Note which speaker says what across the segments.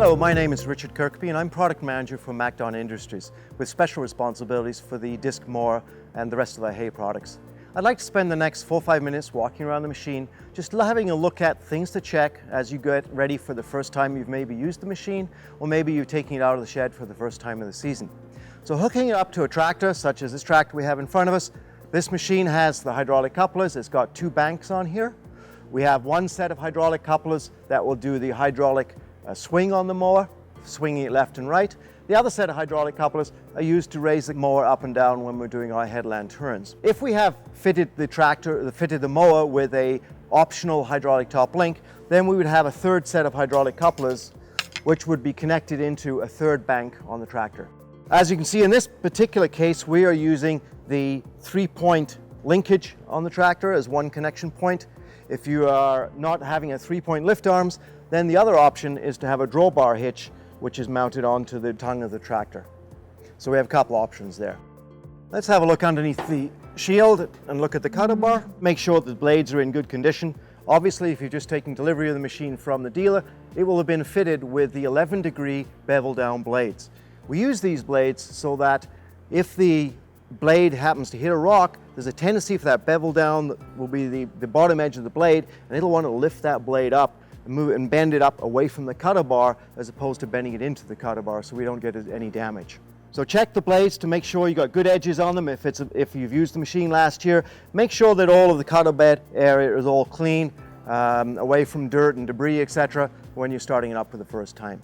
Speaker 1: Hello, my name is Richard Kirkby and I'm Product Manager for MacDon Industries with special responsibilities for the disc mower and the rest of our hay products. I'd like to spend the next 4 or 5 minutes walking around the machine, just having a look at things to check as you get ready for the first time you've maybe used the machine, or maybe you're taking it out of the shed for the first time of the season. So hooking it up to a tractor, such as this tractor we have in front of us, this machine has the hydraulic couplers. It's got 2 banks on here. We have one set of hydraulic couplers that will do the hydraulic swing on the mower, swinging it left and right. The other set of hydraulic couplers are used to raise the mower up and down when we're doing our headland turns. If we have fitted the mower with a optional hydraulic top link, then we would have a third set of hydraulic couplers which would be connected into a third bank on the tractor. As you can see in this particular case, we are using the 3-point linkage on the tractor as one connection point. If you are not having a 3-point lift arms, then the other option is to have a drawbar hitch which is mounted onto the tongue of the tractor. So we have a couple options there. Let's have a look underneath the shield and look at the cutter bar. Make sure that the blades are in good condition. Obviously, if you're just taking delivery of the machine from the dealer, it will have been fitted with the 11-degree bevel down blades. We use these blades so that if the blade happens to hit a rock, there's a tendency for that bevel down that will be the bottom edge of the blade, and it'll want to lift that blade up and move it and bend it up away from the cutter bar as opposed to bending it into the cutter bar so we don't get any damage. So check the blades to make sure you got good edges on them. If you've used the machine last year, make sure that all of the cutter bed area is all clean, away from dirt and debris, etc. when you're starting it up for the first time.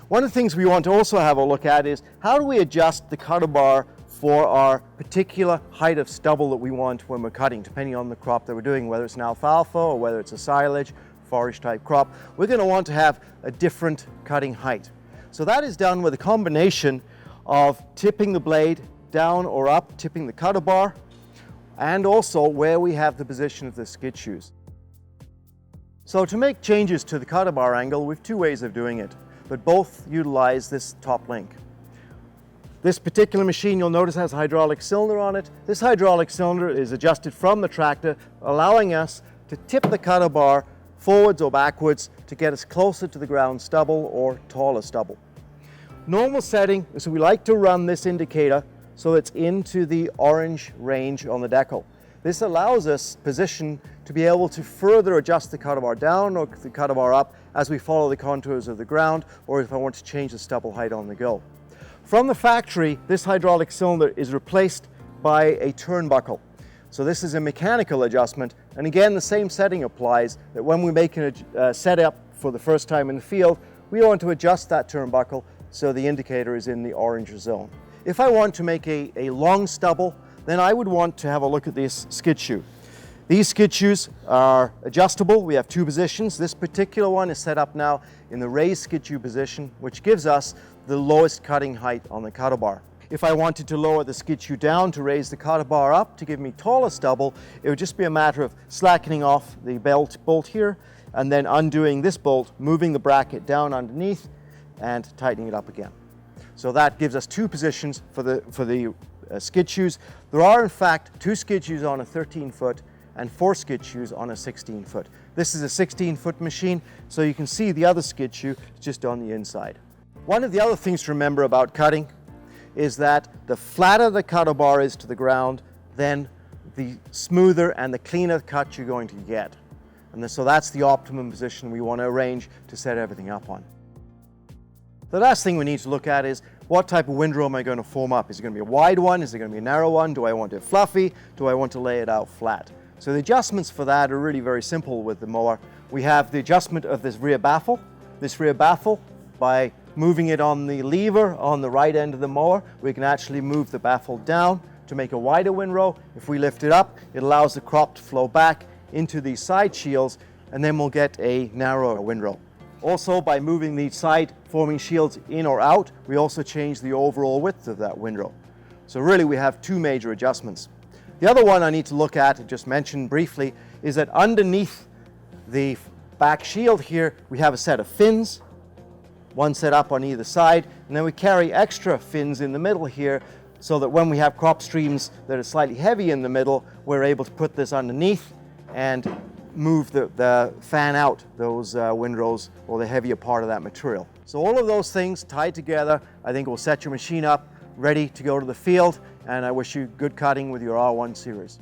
Speaker 1: One of the things we want to also have a look at is how do we adjust the cutter bar for our particular height of stubble that we want when we're cutting, depending on the crop that we're doing, whether it's an alfalfa or whether it's a silage, forage type crop. We're going to want to have a different cutting height. So that is done with a combination of tipping the blade down or up, tipping the cutter bar, and also where we have the position of the skid shoes. So to make changes to the cutter bar angle, we have 2 ways of doing it, but both utilize this top link. This particular machine, you'll notice, has a hydraulic cylinder on it. This hydraulic cylinder is adjusted from the tractor, allowing us to tip the cutter bar forwards or backwards to get us closer to the ground stubble or taller stubble. Normal setting is we like to run this indicator so it's into the orange range on the decal. This allows us position to be able to further adjust the cutter bar down or the cutter bar up as we follow the contours of the ground, or if I want to change the stubble height on the go. From the factory, this hydraulic cylinder is replaced by a turnbuckle. So this is a mechanical adjustment, and again the same setting applies, that when we make a setup for the first time in the field, we want to adjust that turnbuckle so the indicator is in the orange zone. If I want to make a long stubble, then I would want to have a look at this skid shoe. These skid shoes are adjustable. We have 2 positions. This particular one is set up now in the raised skid shoe position, which gives us the lowest cutting height on the cutter bar. If I wanted to lower the skid shoe down to raise the cutter bar up to give me taller stubble, it would just be a matter of slackening off the bolt here and then undoing this bolt, moving the bracket down underneath and tightening it up again. So that gives us 2 positions for the skid shoes. There are in fact 2 skid shoes on a 13-foot and 4 skid shoes on a 16-foot. This is a 16-foot machine, so you can see the other skid shoe just on the inside. One of the other things to remember about cutting is that the flatter the cutter bar is to the ground, then the smoother and the cleaner cut you're going to get. And so that's the optimum position we want to arrange to set everything up on. The last thing we need to look at is what type of windrow am I going to form up? Is it going to be a wide one? Is it going to be a narrow one? Do I want it fluffy? Do I want to lay it out flat? So the adjustments for that are really very simple with the mower. We have the adjustment of this rear baffle. This rear baffle, by moving it on the lever on the right end of the mower, we can actually move the baffle down to make a wider windrow. If we lift it up, it allows the crop to flow back into these side shields, and then we'll get a narrower windrow. Also, by moving the side forming shields in or out, we also change the overall width of that windrow. So really we have 2 major adjustments. The other one I need to look at, just mention briefly, is that underneath the back shield here, we have a set of fins, one set up on either side, and then we carry extra fins in the middle here so that when we have crop streams that are slightly heavy in the middle, we're able to put this underneath and move the fan out those windrows or the heavier part of that material. So all of those things tied together, I think will set your machine up ready to go to the field, and I wish you good cutting with your R1 Series.